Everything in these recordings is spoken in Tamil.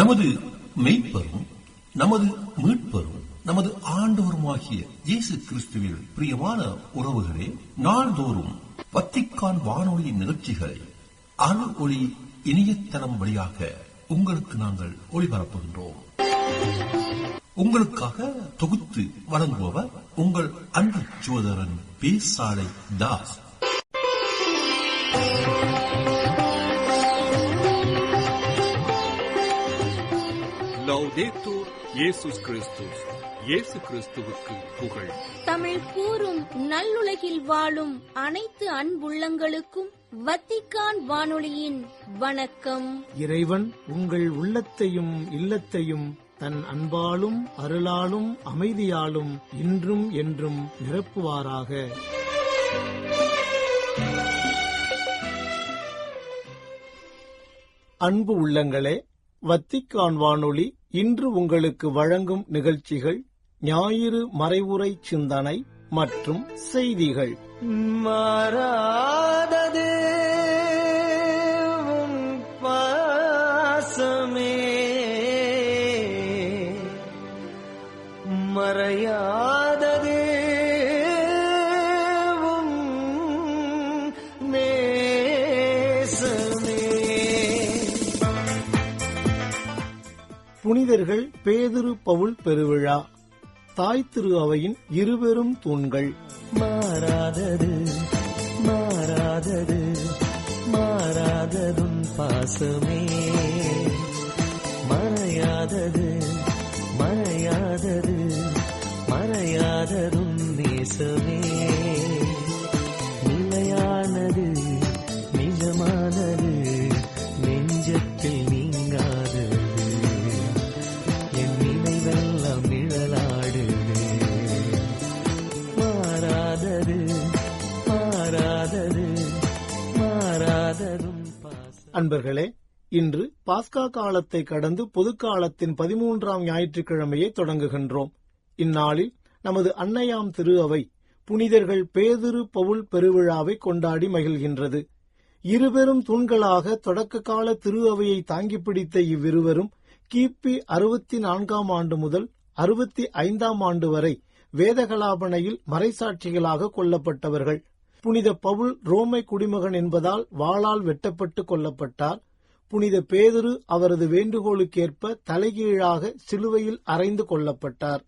நமது மெய்ப்பரும் நமது மீட்பரும் நமது ஆண்டவருமாகிய இயேசு கிறிஸ்துவில் பிரியமான உறவுகளே, நாள்தோறும் வத்திக்கான் வானொலியின் நிகழ்ச்சிகளை அணு ஒளி இணையதளம் வழியாக உங்களுக்கு நாங்கள் ஒளிபரப்புகின்றோம். உங்களுக்காக தொகுத்து வழங்குபவர் உங்கள் அன்பு சகோதரன் பேசாலை தாஸ். லௌதேத்தூர் இயேசுஸ் கிறிஸ்துஸ். இயேசு கிறிஸ்துவுக்கு புகழ். தமிழ் கூறும் நல்லுலகில் வாழும் அனைத்து அன்புள்ளங்களுக்கும் வத்திக்கான் வானொலியின் வணக்கம். இறைவன் உங்கள் உள்ளத்தையும் இல்லத்தையும் தன் அன்பாலும் அருளாலும் அமைதியாலும் இன்றும் என்றும் நிரப்புவாராக. அன்பு உள்ளங்களே, வத்திக்கான் வானொலி இன்று உங்களுக்கு வழங்கும் நிகழ்ச்சிகள் ஞாயிறு மறைவுரை சிந்தனை மற்றும் செய்திகள். மாறாதது உன் பாசமே, மறையாதது உன் நேசமே. புனிதர்கள் பேதுரு பவுல் பெருவிழா. தாய் திரு அவையின் இருபெரும் தூண்கள். மாறாதது மாறாதது மாறாததும் பாசமே, மறையாதது மறையாதது மறையாததும் நேசமே. நிலையானது நிஜமானது நெஞ்சத்தில் நீங்காதது, என் நினைவெல்லாம் நிழலாடுது. மாறாதது மாறாதது மாறாததும் பாசம். அன்பர்களே, இன்று பாஸ்கா காலத்தை கடந்து பொதுக்காலத்தின் 13ஆம் ஞாயிற்றுக்கிழமையை தொடங்குகின்றோம். இந்நாளில் நமது அன்னையாம் திரு அவை புனிதர்கள் பேதுரு பவுல் பெருவிழாவை கொண்டாடி மகிழ்கின்றது. இருபெரும் தூண்களாக தொடக்க கால திரு அவையை தாங்கி பிடித்த இவ்விருவரும் கிபி 64ஆம் ஆண்டு முதல் 65ஆம் ஆண்டு வரை வேதகலாபனையில் மறைசாட்சிகளாக கொல்லப்பட்டவர்கள். புனித பவுல் ரோமை குடிமகன் என்பதால் வாளால் வெட்டப்பட்டு கொல்லப்பட்டார். புனித பேதுரு அவரது வேண்டுகோளுக்கேற்ப தலைகீழாக சிலுவையில் அறைந்து கொல்லப்பட்டார்.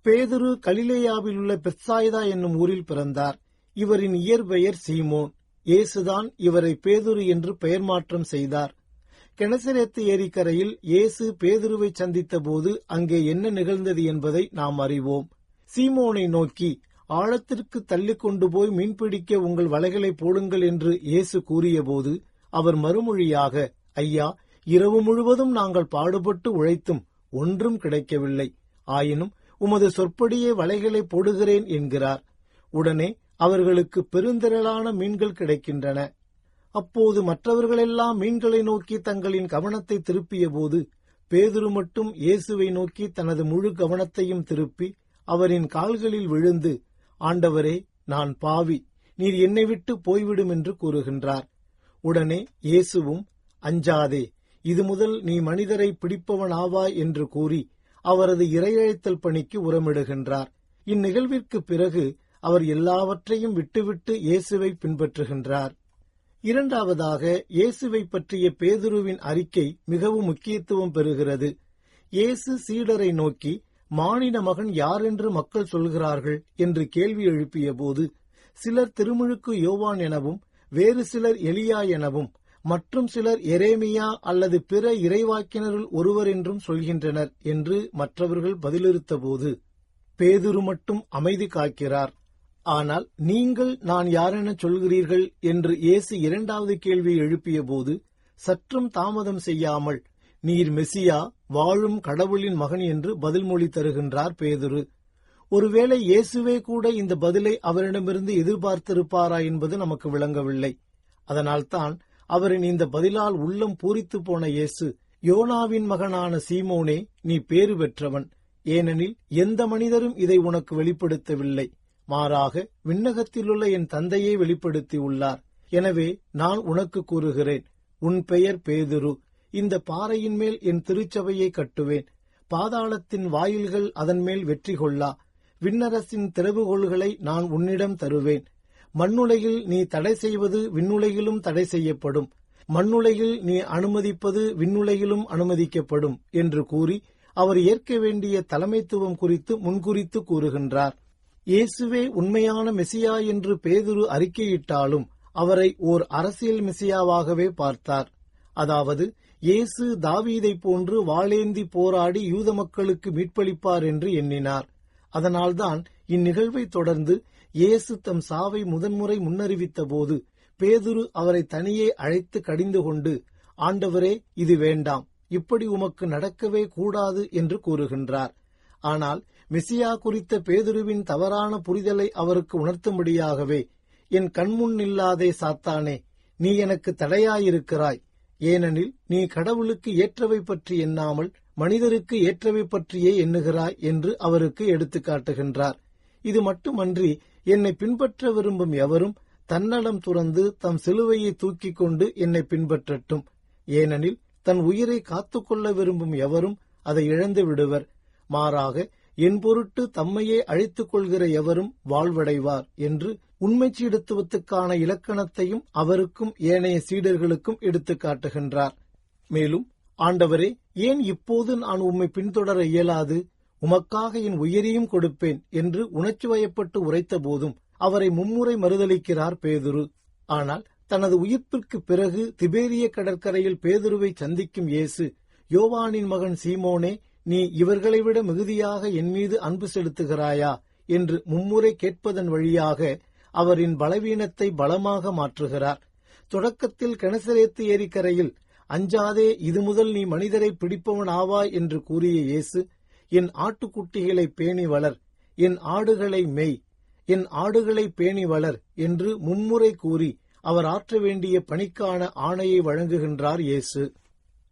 பேதுரு கலிலேயாவில் உள்ள பெத்சாய்தா என்னும் ஊரில் பிறந்தார். இவரின் இயற்பெயர் சீமோன். இயேசுதான் இவரை பேதுரு என்று பெயர் மாற்றம் செய்தார். கெனசரேத்து ஏரிக்கரையில் இயேசு பேதுருவை சந்தித்த போது அங்கே என்ன நிகழ்ந்தது என்பதை நாம் அறிவோம். சீமோனை நோக்கி, ஆழத்திற்கு தள்ளிக் கொண்டு போய் மீன்பிடிக்க உங்கள் வலைகளை போடுங்கள் என்று இயேசு கூறியபோது அவர் மறுமொழியாக, ஐயா, இரவு முழுவதும் நாங்கள் பாடுபட்டு உழைத்தும் ஒன்றும் கிடைக்கவில்லை. ஆயினும் உமது சொற்படியே வலைகளை போடுகிறேன் என்கிறார். உடனே அவர்களுக்கு பெருந்திரளான மீன்கள் கிடைக்கின்றன. அப்போது மற்றவர்களெல்லாம் மீன்களை நோக்கி தங்களின் கவனத்தை திருப்பிய போது பேதுரு மட்டும் இயேசுவை நோக்கி தனது முழு கவனத்தையும் திருப்பி அவரின் கால்களில் விழுந்து, ஆண்டவரே, நான் பாவி, நீர் என்னை விட்டு போய்விடும் என்று கூறுகின்றார். உடனே இயேசுவும், அஞ்சாதே, இது முதல் நீ மனிதரை பிடிப்பவனாவாய் என்று கூறி அவரது இறையழைத்தல் பணிக்கு உரமிடுகின்றார். இந்நிகழ்விற்கு பிறகு அவர் எல்லாவற்றையும் விட்டுவிட்டு இயேசுவை பின்பற்றுகின்றார். இரண்டாவதாக, இயேசுவை பற்றிய பேதுருவின் அறிக்கை மிகவும் முக்கியத்துவம் பெறுகிறது. இயேசு சீடரை நோக்கி, மானிட மகன் யார் என்று மக்கள் சொல்கிறார்கள் என்று கேள்வி எழுப்பிய போது சிலர் திருமுழுக்கு யோவான் எனவும், வேறு சிலர் எலியா எனவும், மற்றும் சிலர் எரேமியா அல்லது பிற இறைவாக்கினருள் ஒருவர் என்றும் சொல்கின்றனர் என்று மற்றவர்கள் பதிலளித்த போது பேதுரு மட்டும் அமைதி காக்கிறார். ஆனால் நீங்கள் நான் யாரென சொல்கிறீர்கள் என்று இயேசு இரண்டாவது கேள்வியை எழுப்பிய போது சற்றும் தாமதம் செய்யாமல், நீர் மெசியா, வாழும் கடவுளின் மகன் என்று பதில் மொழி தருகின்றார் பேதுரு. ஒருவேளை இயேசுவே கூட இந்த பதிலை அவரிடமிருந்து எதிர்பார்த்திருப்பாரா என்பது நமக்கு விளங்கவில்லை. அதனால்தான் அவரின் இந்த பதிலால் உள்ளம் பூரித்து போன இயேசு, யோனாவின் மகனான சீமோனே, நீ பேறு பெற்றவன், ஏனெனில் எந்த மனிதரும் இதை உனக்கு வெளிப்படுத்தவில்லை, மாறாக விண்ணகத்திலுள்ள என் தந்தையே வெளிப்படுத்தியுள்ளார். எனவே நான் உனக்கு கூறுகிறேன், உன் பெயர் பேதுரு. இந்த பாறையின் மேல் என் திருச்சபையை கட்டுவேன். பாதாளத்தின் வாயில்கள் அதன் மேல் வெற்றி கொள்ளா. விண்ணரசின் திறவுகோல்களை நான் உன்னிடம் தருவேன். மண்ணுலகில் நீ தடை செய்வது விண்ணுலகிலும் தடை செய்யப்படும், மண்ணுலகில் நீ அனுமதிப்பது விண்ணுலகிலும் அனுமதிக்கப்படும் என்று கூறி அவர் ஏற்க வேண்டிய தலைமைத்துவம் குறித்து முன்குறித்து கூறுகின்றார். இயேசுவே உண்மையான மெசியா என்று பேதுரு அறிக்கையிட்டாலும் அவரை ஓர் அரசியல் மெசியாவாகவே பார்த்தார். அதாவது இயேசு தாவீதைப் போன்று வாளேந்தி போராடி யூத மக்களுக்கு மீட்பளிப்பார் என்று எண்ணினார். அதனால்தான் இந்நிகழ்வை தொடர்ந்து இயேசு தம் சாவை முதன்முறை முன்னறிவித்த போது பேதுரு அவரை தனியே அழைத்து கடிந்து கொண்டு, ஆண்டவரே, இது வேண்டாம், இப்படி உமக்கு நடக்கவே கூடாது என்று கூறுகின்றார். ஆனால் மெசியா குறித்த பேதுருவின் தவறான புரிதலை அவருக்கு உணர்த்தும்படியாகவே, என் கண்முன் இல்லாதே சாத்தானே, நீ எனக்கு தடையாயிருக்கிறாய். ஏனெனில் நீ கடவுளுக்கு ஏற்றவை பற்றி எண்ணாமல் மனிதருக்கு ஏற்றவை பற்றியே எண்ணுகிறாய் என்று அவருக்கு எடுத்துக்காட்டுகின்றார். இது மட்டுமன்றி, என்னை பின்பற்ற விரும்பும் எவரும் தன்னலம் துறந்து தம் சிலுவையை தூக்கிக் கொண்டு என்னை பின்பற்றட்டும். ஏனெனில் தன் உயிரை காத்துக்கொள்ள விரும்பும் எவரும் அதை இழந்து விடுவர். மாறாக என் பொருட்டு தம்மையே அழித்துக் கொள்கிற எவரும் வாழ்வடைவார் என்று உண்மைச் சீடத்துவத்துக்கான இலக்கணத்தையும் அவருக்கும் ஏனைய சீடர்களுக்கும் எடுத்துக் காட்டுகின்றார். மேலும், ஆண்டவரே, ஏன் இப்போது நான் உம்மை பின்தொடர இயலாது? உமக்காக என் உயிரையும் கொடுப்பேன் என்று உணர்ச்சி வயப்பட்டு உரைத்த போதும் அவரை மும்முறை மறுதலிக்கிறார் பேதுரு. ஆனால் தனது உயிர்ப்பிற்கு பிறகு திபேரிய கடற்கரையில் பேதுருவை சந்திக்கும் இயேசு, யோவானின் மகன் சீமோனே, நீ இவர்களை விட மிகுதியாக என் மீது அன்பு செலுத்துகிறாயா என்று மும்முறை கேட்பதன் வழியாக அவரின் பலவீனத்தை பலமாக மாற்றுகிறார். தொடக்கத்தில் கெனசரேத்து ஏரிக்கரையில், அஞ்சாதே, இது முதல் நீ மனிதரை பிடிப்பவன் ஆவாய் என்று கூறிய இயேசு, என் ஆட்டுக்குட்டிகளை பேணி வளர், என் ஆடுகளை மேய், என் ஆடுகளை பேணி வளர் என்று மும்முறை கூறி அவர் ஆற்ற வேண்டிய பணிக்கான ஆணையை வழங்குகின்றார் இயேசு.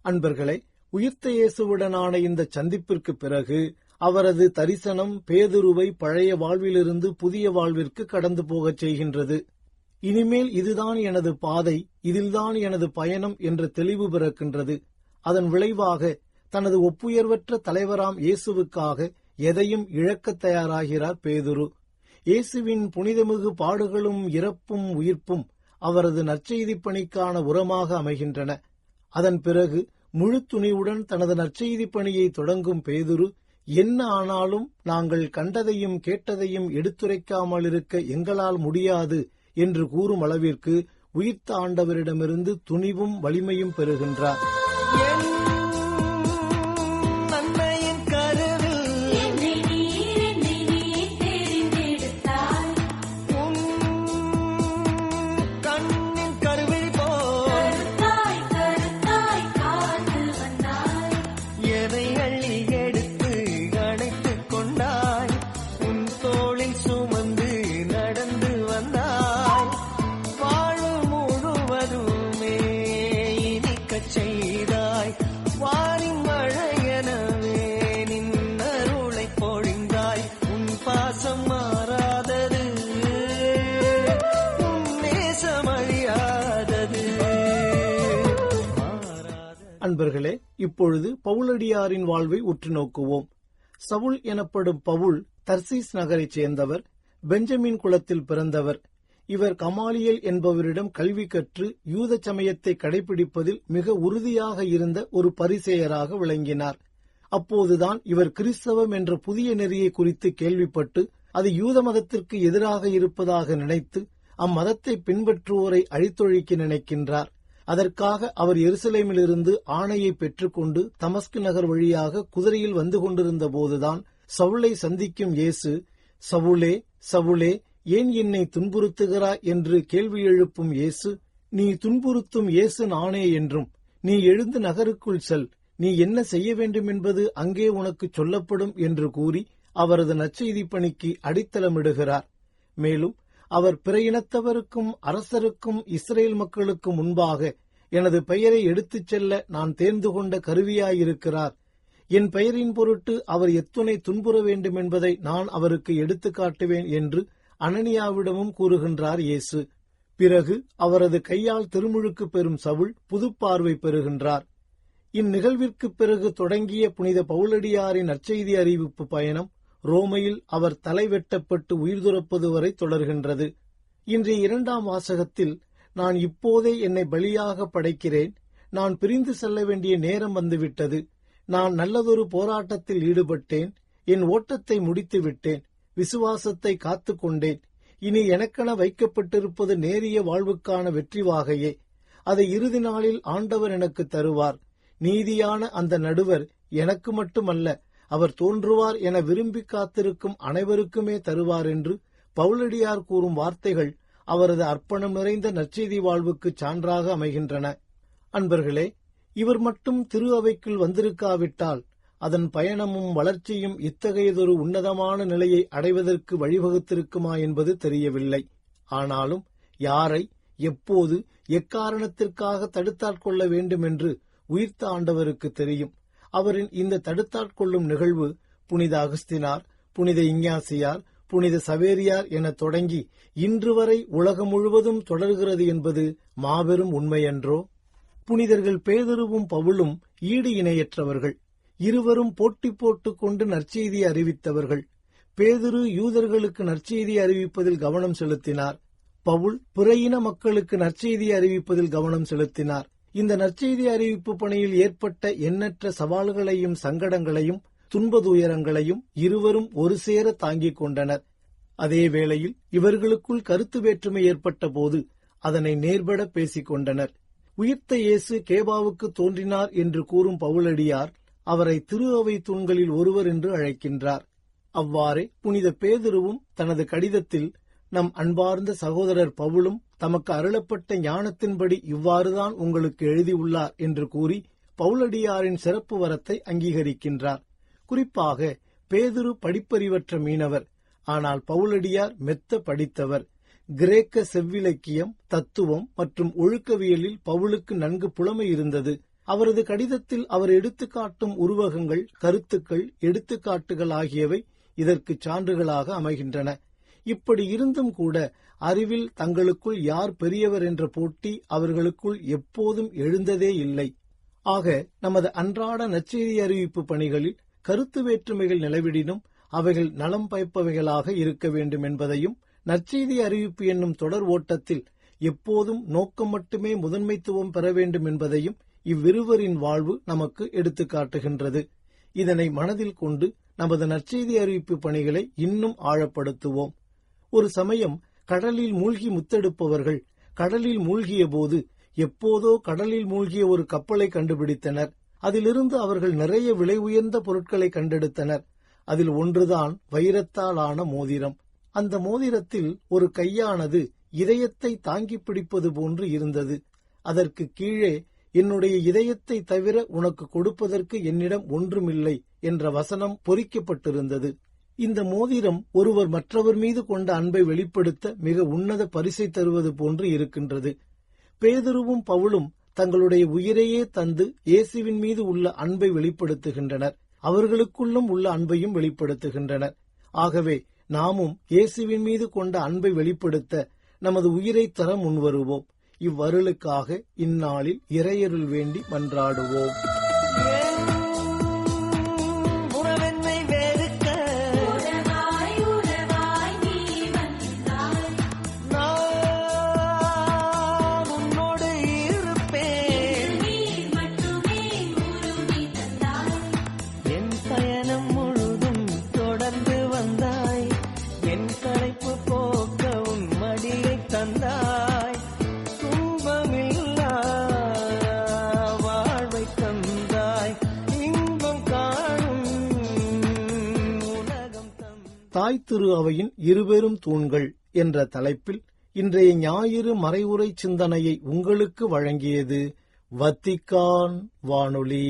அன்பர்களே, உயிர்த்த இயேசுவுடனான இந்த சந்திப்பிற்கு பிறகு அவரது தரிசனம் பேதுருவை பழைய வாழ்விலிருந்து புதிய வாழ்விற்கு கடந்து போகச் செய்கின்றது. இனிமேல் இதுதான் எனது பாதை, இதில்தான் எனது பயணம் என்ற தெளிவு பிறக்கின்றது. அதன் விளைவாக தனது ஒப்புயர்வற்ற தலைவராம் இயேசுவுக்காக எதையும் இழக்கத் தயாராகிறார் பேதுரு. இயேசுவின் புனிதமிகு பாடுகளும் இறப்பும் உயிர்ப்பும் அவரது நற்செய்தி பணிக்கான உரமாக அமைகின்றன. அதன் பிறகு முழு துணிவுடன் தனது நற்செய்தி பணியை தொடங்கும் பேதுரு, என்ன ஆனாலும் நாங்கள் கண்டதையும் கேட்டதையும் எடுத்துரைக்காமல் இருக்க எங்களால் முடியாது என்று கூறும் அளவிற்கு உயிர்த்த ஆண்டவரிடமிருந்து துணிவும் வலிமையும் பெறுகின்றார். அன்பர்களே, இப்பொழுது பவுலடியாரின் வாழ்வை உற்று நோக்குவோம். சவுல் எனப்படும் பவுல் தர்சீஸ் நகரைச் சேர்ந்தவர். பெஞ்சமின் குலத்தில் பிறந்தவர். இவர் கமாலியல் என்பவரிடம் கல்வி கற்று யூத சமயத்தை கடைபிடிப்பதில் மிக உறுதியாக இருந்த ஒரு பரிசேயராக விளங்கினார். அப்போதுதான் இவர் கிறிஸ்தவம் என்ற புதிய நெறியை குறித்து கேள்விப்பட்டு அது யூத மதத்திற்கு எதிராக இருப்பதாக நினைத்து அம்மதத்தை பின்பற்றுவோரை அழித்தொழிக்க நினைக்கின்றார். அதற்காக அவர் எருசலேமிலிருந்து ஆணையை பெற்றுக்கொண்டு தமஸ்கு நகர் வழியாக குதிரையில் வந்து கொண்டிருந்த போதுதான் சவுலை சந்திக்கும் இயேசு, சவுலே, சவுலே, ஏன் என்னை துன்புறுத்துகிறாய் என்று கேள்வி எழுப்பும் இயேசு, நீ துன்புறுத்தும் இயேசு நானே என்றும், நீ எழுந்து நகருக்குள் செல், நீ என்ன செய்ய வேண்டும் என்பது அங்கே உனக்கு சொல்லப்படும் என்று கூறி அவரது நற்செய்தி பணிக்கு அடித்தளமிடுகிறார். மேலும் அவர் பிற இனத்தவருக்கும் அரசருக்கும் இஸ்ரேல் மக்களுக்கு முன்பாக எனது பெயரை எடுத்துச் செல்ல நான் தேர்ந்து கொண்ட கருவியாயிருக்கிறார். என் பெயரின் பொருட்டு அவர் எத்துணை துன்புற வேண்டும் என்பதை நான் அவருக்கு எடுத்துக் காட்டுவேன் என்று அனனியாவிடமும் கூறுகின்றார் இயேசு. பிறகு அவரது கையால் திருமுழுக்கு பெறும் சவுல் புதுப்பார்வை பெறுகின்றார். இந்நிகழ்விற்குப் பிறகு தொடங்கிய புனித பவுலடியாரின் நற்செய்தி அறிவிப்பு பயணம் ரோமையில் அவர் தலை வெட்டப்பட்டு உயிர் துறப்பது வரை தொடர்கின்றது. இன்றைய 2ஆம் வாசகத்தில், நான் இப்போதே என்னை பலியாக படைக்கிறேன், நான் பிரிந்து செல்ல வேண்டிய நேரம் வந்துவிட்டது, நான் நல்லதொரு போராட்டத்தில் ஈடுபட்டேன், என் ஓட்டத்தை முடித்து விட்டேன், விசுவாசத்தை காத்து கொண்டேன், இனி எனக்கென வைக்கப்பட்டிருப்பது நேரிய வாழ்வுக்கான வெற்றி வாகையே, அதை இறுதி நாளில் ஆண்டவர் எனக்கு தருவார், நீதியான அந்த நடுவர் எனக்கு மட்டுமல்ல, அவர் தோன்றுவார் என விரும்பி காத்திருக்கும் அனைவருக்குமே தருவார் என்று பவுலடியார் கூறும் வார்த்தைகள் அவரது அர்ப்பணம் நிறைந்த நற்செய்தி வாழ்வுக்கு சான்றாக அமைகின்றன. அன்பர்களே, இவர் மட்டும் திரு அவைக்குள் வந்திருக்காவிட்டால் அதன் பயணமும் வளர்ச்சியும் இத்தகையதொரு உன்னதமான நிலையை அடைவதற்கு வழிவகுத்திருக்குமா என்பது தெரியவில்லை. ஆனாலும் யாரை, எப்போது, எக்காரணத்திற்காக தடுத்தாட்கொள்ள வேண்டும் என்று உயிர்த்த ஆண்டவருக்கு தெரியும். அவரின் இந்த தடுத்தாட்கொள்ளும் நிகழ்வு புனித அகஸ்தினார், புனித இஞ்ஞாசியார், புனித சவேரியார் என தொடங்கி இன்று வரை உலகம் முழுவதும் தொடர்கிறது என்பது மாபெரும் உண்மையன்றோ? புனிதர்கள் பேதுருவும் பவுலும் ஈடு இணையற்றவர்கள். இருவரும் போட்டி போட்டுக் கொண்டு நற்செய்தி அறிவித்தவர்கள். பேதுரு யூதர்களுக்கு நற்செய்தி அறிவிப்பதில் கவனம் செலுத்தினார். பவுல் பிறையின மக்களுக்கு நற்செய்தி அறிவிப்பதில் கவனம் செலுத்தினார். இந்த நற்செய்தி அறிவிப்பு பணியில் ஏற்பட்ட எண்ணற்ற சவால்களையும் சங்கடங்களையும் துன்பதுயரங்களையும் இருவரும் ஒரு சேர தாங்கிக் கொண்டனர். அதே வேளையில் இவர்களுக்குள் கருத்து வேற்றுமை ஏற்பட்ட போது அதனை நேர்பட பேசிக் கொண்டனர். உயிர்த்த இயேசு கேபாவுக்கு தோன்றினார் என்று கூறும் பவுலடியார் அவரை திரு அவை தூண்களில் ஒருவர் என்று அழைக்கின்றார். அவ்வாறே புனித பேதுருவும் தனது கடிதத்தில் நம் அன்பார்ந்த சகோதரர் பவுலும் தமக்கு அருளப்பட்ட ஞானத்தின்படி இவ்வாறுதான் உங்களுக்கு எழுதியுள்ளார் என்று கூறி பவுலடியாரின் சிறப்பு வரத்தை அங்கீகரிக்கின்றார். குறிப்பாக பேதுரு படிப்பறிவற்ற மீனவர், ஆனால் பவுலடியார் மெத்த படித்தவர். கிரேக்க செவ்விலக்கியம், தத்துவம் மற்றும் ஒழுக்கவியலில் பவுலுக்கு நன்கு புலமை இருந்தது. அவரது கடிதத்தில் அவர் எடுத்துக்காட்டும் உருவகங்கள், கருத்துக்கள், எடுத்துக்காட்டுகள் ஆகியவை இதற்கு சான்றுகளாக அமைகின்றன. இப்படி இருந்தும் கூட அறிவில் தங்களுக்குள் யார் பெரியவர் என்ற போட்டி அவர்களுக்குள் எப்போதும் எழுந்ததே இல்லை. ஆக நமது அன்றாட நற்செய்தி அறிவிப்பு பணிகளில் கருத்து வேற்றுமைகள் நிலவிடினும் அவைகள் நலம் பயப்பவைகளாக இருக்க வேண்டும் என்பதையும், நற்செய்தி அறிவிப்பு என்னும் தொடர் ஓட்டத்தில் எப்போதும் நோக்கம் மட்டுமே முதன்மைத்துவம் பெற வேண்டும் என்பதையும் இவ்விருவரின் வாழ்வு நமக்கு எடுத்துக்காட்டுகின்றது. இதனை மனதில் கொண்டு நமது நற்செய்தி அறிவிப்பு பணிகளை இன்னும் ஆழப்படுத்துவோம். ஒரு சமயம் கடலில் மூழ்கி முத்தெடுப்பவர்கள் கடலில் மூழ்கிய போது எப்போதோ கடலில் மூழ்கிய ஒரு கப்பலை கண்டுபிடித்தனர். அதிலிருந்து அவர்கள் நிறைய விலை உயர்ந்த பொருட்களை கண்டெடுத்தனர். அதில் ஒன்றுதான் வைரத்தால் ஆன மோதிரம். அந்த மோதிரத்தில் ஒரு கையானது இதயத்தை தாங்கி பிடிப்பது போன்று இருந்தது. அதற்கு கீழே, என்னுடைய இதயத்தை தவிர உனக்கு கொடுப்பதற்கு என்னிடம் ஒன்றுமில்லை என்ற வசனம் பொறிக்கப்பட்டிருந்தது. இந்த மோதிரம் ஒருவர் மற்றவர் மீது கொண்ட அன்பை வெளிப்படுத்த மிக உன்னத பரிசை தருவது போன்று இருக்கின்றது. பேதுருவும் பவுலும் தங்களுடைய உயிரையே தந்து இயேசுவின் மீது உள்ள அன்பை வெளிப்படுத்துகின்றனர். அவர்களுக்குள்ளும் உள்ள அன்பையும் வெளிப்படுத்துகின்றனர். ஆகவே நாமும் இயேசுவின் மீது கொண்ட அன்பை வெளிப்படுத்த நமது உயிரை தர முன்வருவோம். இவ்வருளுக்காக இந்நாளில் இறையருள் வேண்டி மன்றாடுவோம். தாய் திரு அவையின் இருபெரும் தூண்கள் என்ற தலைப்பில் இன்றைய ஞாயிறு மறைவுரை சிந்தனையை உங்களுக்கு வழங்கியது வத்திக்கான் வானொலி.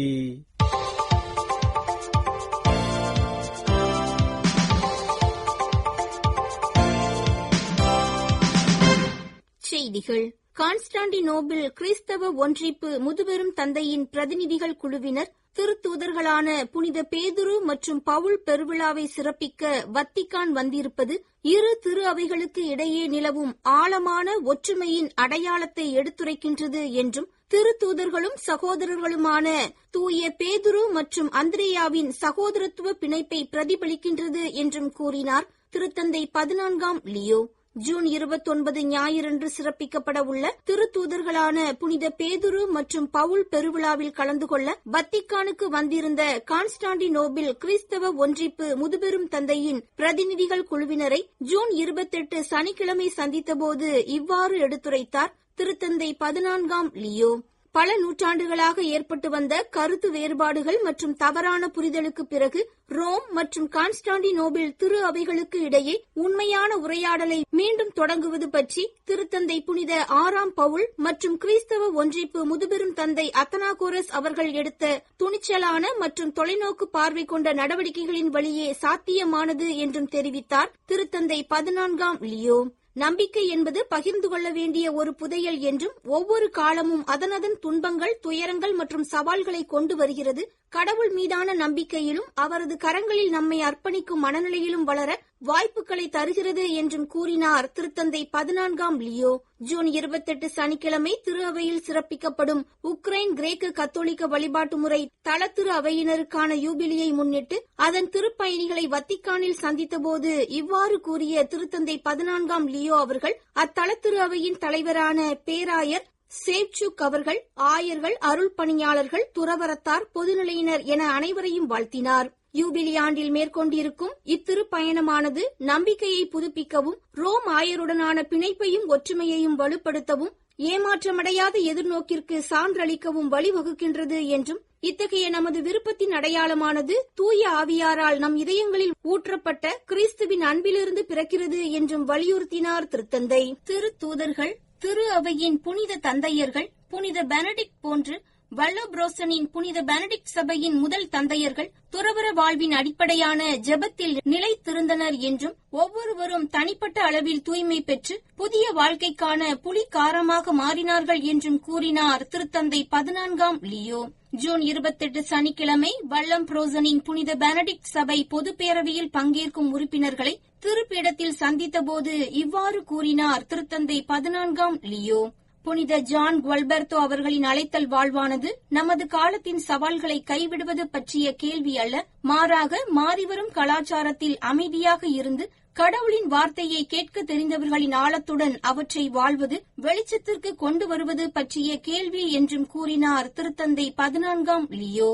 செய்திகள். கான்ஸ்டாண்டினோபிள் கிறிஸ்தவ ஒன்றிப்பு முதுபெரும் தந்தையின் பிரதிநிதிகள் குழுவினர் திருத்தூதர்களான புனித பேதுரு மற்றும் பவுல் பெருவிழாவை சிறப்பிக்க வத்திக்கான் வந்திருப்பது இரு திரு அவைகளுக்கு இடையே நிலவும் ஆழமான ஒற்றுமையின் அடையாளத்தை எடுத்துரைக்கின்றது என்றும், திருத்தூதர்களும் சகோதரர்களுமான தூய பேதுரு மற்றும் அந்திரேயாவின் சகோதரத்துவ பிணைப்பை பிரதிபலிக்கின்றது என்றும் கூறினார் திருத்தந்தை 14ஆம் லியோ. ஜூன் 29 ஞாயிறன்று சிறப்பிக்கப்பட உள்ள திருத்தூதர்களான புனித பேதுரு மற்றும் பவுல் பெருவிழாவில் கலந்து கொள்ள வத்திக்கானுக்கு வந்திருந்த கான்ஸ்டாண்டினோபிள் கிறிஸ்தவ ஒன்றிப்பு முதுபெரும் தந்தையின் பிரதிநிதிகள் குழுவினரை ஜூன் 28 சனிக்கிழமை சந்தித்தபோது இவ்வாறு எடுத்துரைத்தார் திருத்தந்தை 14ஆம் லியோ. பல நூற்றாண்டுகளாக ஏற்பட்டு வந்த கருத்து வேறுபாடுகள் மற்றும் தவறான புரிதலுக்கு பிறகு ரோம் மற்றும் கான்ஸ்டாண்டினோபிள் திரு அவைகளுக்கு இடையே உண்மையான உரையாடலை மீண்டும் தொடங்குவது பற்றி திருத்தந்தை புனித 6ஆம் பவுல் மற்றும் கிறிஸ்தவ ஒன்றிப்பு முதுபெரும் தந்தை அத்தனாகோரஸ் அவர்கள் எடுத்த துணிச்சலான மற்றும் தொலைநோக்கு பார்வை கொண்ட நடவடிக்கைகளின் வழியே சாத்தியமானது என்றும் தெரிவித்தார் திருத்தந்தை 14ஆம் லியோ. நம்பிக்கை என்பது பகிர்ந்து கொள்ள வேண்டிய ஒரு புதையல் என்றும், ஒவ்வொரு காலமும் அதனதன் துன்பங்கள், துயரங்கள் மற்றும் சவால்களை கொண்டு வருகிறது. கடவுள் மீதான நம்பிக்கையிலும் அவரது கரங்களில் நம்மை அர்ப்பணிக்கும் மனநிலையிலும் வளர வாய்ப்புகளை தருகிறது என்றும் கூறினார் திருத்தந்தை 14ஆம் லியோ. ஜூன் 28 சனிக்கிழமை திரு அவையில் சிறப்பிக்கப்படும் உக்ரைன் கிரேக்க கத்தோலிக்க வழிபாட்டு முறை தள திரு அவையினருக்கான யூபிலியை முன்னிட்டு அதன் திருப்பயணிகளை வத்திக்கானில் சந்தித்தபோது இவ்வாறு கூறிய திருத்தந்தை 14ஆம் லியோ அவர்கள் அத்தள திரு அவையின் தலைவரான பேராயர் சேவ்சுக் அவர்கள், ஆயர்கள், அருள் பணியாளர்கள், துறவரத்தார், பொதுநிலையினர் என அனைவரையும் வாழ்த்தினார். யூபிலி ஆண்டில் மேற்கொண்டிருக்கும் இத்திருப்பயணமானது நம்பிக்கையை புதுப்பிக்கவும், ரோம் ஆயருடனான பிணைப்பையும் ஒற்றுமையையும் வலுப்படுத்தவும், ஏமாற்றமடையாத எதிர்நோக்கிற்கு சான்றளிக்கவும் வழிவகுக்கின்றது என்றும், இத்தகைய நமது விருப்பத்தின் அடையாளமானது தூய ஆவியாரால் நம் இதயங்களில் ஊற்றப்பட்ட கிறிஸ்துவின் அன்பிலிருந்து பிறக்கிறது என்றும் வலியுறுத்தினார் திருத்தந்தை. திருத்தூதர்கள், திரு அவையின் புனித தந்தையர்கள், புனித பெனடிக்ட் போன்று வல்லோப்ரோசனின் புனித பெனடிக்ட் சபையின் முதல் தந்தையர்கள் துறவற வாழ்வின் அடிப்படையான ஜெபத்தில் நிலைத்திருந்தனர் என்றும், ஒவ்வொருவரும் தனிப்பட்ட அளவில் தூய்மை பெற்று புதிய வாழ்க்கைக்கான புலிகாரமாக மாறினார்கள் என்றும் கூறினார் திருத்தந்தை 14ஆம் லியோ. ஜூன் 28 சனிக்கிழமை வல்லம்ப்ரோசனின் புனித பெனடிக்ட் சபை பொது பேரவையில் பங்கேற்கும் உறுப்பினர்களை திருப்பீடத்தில் சந்தித்தபோது இவ்வாறு கூறினார் திருத்தந்தை 14ஆம் லியோ. புனித ஜான் குவல்பெர்தோ அவர்களின் அழைத்தல் வாழ்வானது நமது காலத்தின் சவால்களை கைவிடுவது பற்றிய கேள்வி அல்ல, மாறாக மாறிவரும் கலாச்சாரத்தில் அமைதியாக இருந்து கடவுளின் வார்த்தையை கேட்க தெரிந்தவர்களின் ஆழத்துடன் அவற்றை வாழ்வது, வெளிச்சத்திற்கு கொண்டு வருவது பற்றிய கேள்வி என்றும் கூறினார் திருத்தந்தை 14ஆம் லியோ.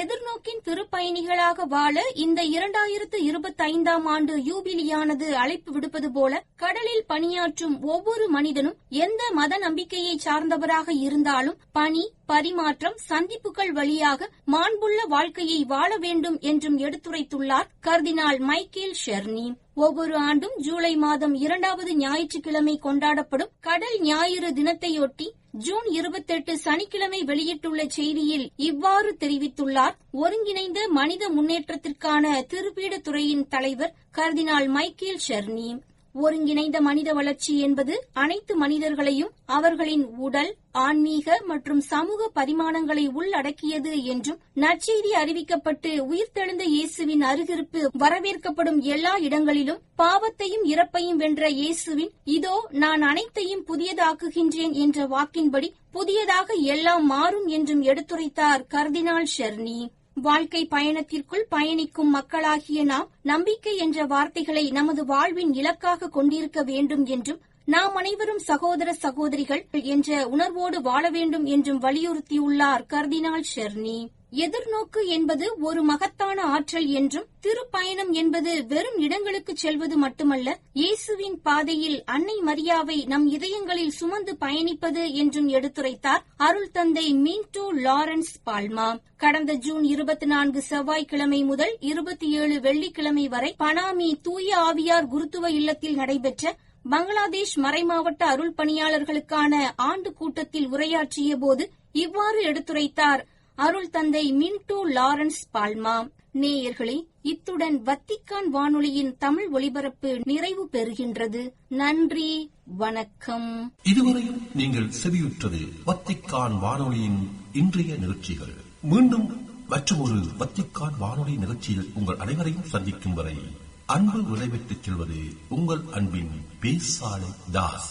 எதிர்நோக்கின் திருப்பயணிகளாக வாழ இந்த 2025ஆம் ஆண்டு யூபிலியானது அழைப்பு விடுப்பது போல, கடலில் பணியாற்றும் ஒவ்வொரு மனிதனும் எந்த மத நம்பிக்கையை சார்ந்தவராக இருந்தாலும் பணி, பரிமாற்றம், சந்திப்புகள் வழியாக மாண்புள்ள வாழ்க்கையை வாழ வேண்டும் என்றும் எடுத்துரைத்துள்ளார் கர்தினால் மைக்கேல் ஷெர்னி. ஒவ்வொரு ஆண்டும் ஜூலை மாதம் 2வது ஞாயிற்றுக்கிழமை கொண்டாடப்படும் கடல் ஞாயிறு தினத்தையொட்டி ஜூன் 28 சனிக்கிழமை வெளியிட்டுள்ள செய்தியில் இவ்வாறு தெரிவித்துள்ளார் ஒருங்கிணைந்த மனித முன்னேற்றத்திற்கான திருப்பீட துறையின் தலைவர் கர்தினால் மைக்கேல் ஷெர்னி. ஒருங்கிணைந்த மனித வளர்ச்சி என்பது அனைத்து மனிதர்களையும் அவர்களின் உடல், ஆன்மீக மற்றும் சமூக பரிமாணங்களை உள்ளடக்கியது என்றும், நற்செய்தி அறிவிக்கப்பட்டு உயிர்த்தெழுந்த இயேசுவின் அருகிருப்பு வரவேற்கப்படும் எல்லா இடங்களிலும் பாவத்தையும் இறப்பையும் வென்ற இயேசுவின் இதோ நான் அனைத்தையும் புதியதாக்குகின்றேன் என்ற வாக்கின்படி புதியதாக எல்லாம் மாறும் என்றும் எடுத்துரைத்தார் கர்தினால் ஷெர்னி. வாழ்க்கை பயணத்திற்குள் பயணிக்கும் மக்களாகிய நாம் நம்பிக்கை என்ற வார்த்தைகளை நமது வாழ்வின் இலக்காக கொண்டிருக்க வேண்டும் என்றும், நாம் அனைவரும் சகோதர சகோதரிகள் என்ற உணர்வோடு வாழ வேண்டும் என்றும் வலியுறுத்தியுள்ளார் கர்தினால் ஷெர்னி. எதிர்நோக்கு என்பது ஒரு மகத்தான ஆற்றல் என்றும், திருப்பயணம் என்பது வெறும் இடங்களுக்கு செல்வது மட்டுமல்ல, இயேசுவின் பாதையில் அன்னை மரியாவை நம் இதயங்களில் சுமந்து பயணிப்பது என்றும் எடுத்துரைத்தார் அருள் தந்தை மின்டோ லாரன்ஸ் பால்மா. கடந்த ஜூன் 24 செவ்வாய்க்கிழமை முதல் 27 வெள்ளிக்கிழமை வரை பனாமி தூய ஆவியார் குருத்துவ இல்லத்தில் நடைபெற்ற பங்களாதேஷ் மறைமாவட்ட அருள் பணியாளர்களுக்கான ஆண்டு கூட்டத்தில் உரையாற்றிய போது இவ்வாறு எடுத்துரைத்தார் அருள் தந்தை மின்டோ லாரன்ஸ் பால்மா. நேயர்களே, இத்துடன் வத்திக்கான் வானொலியின் தமிழ் ஒலிபரப்பு நிறைவு பெறுகின்றது. நன்றி, வணக்கம். இதுவரையும் நீங்கள் செவியுற்றது வத்திக்கான் வானொலியின் இன்றைய நிகழ்ச்சிகள். மீண்டும் மற்றும் ஒரு வத்திக்கான் வானொலி நிகழ்ச்சியில் உங்கள் அனைவரையும் சந்திக்கும் வரை அன்பு விடைபெற்றுச் செல்வது உங்கள் அன்பின் பேசாலை தாஸ்.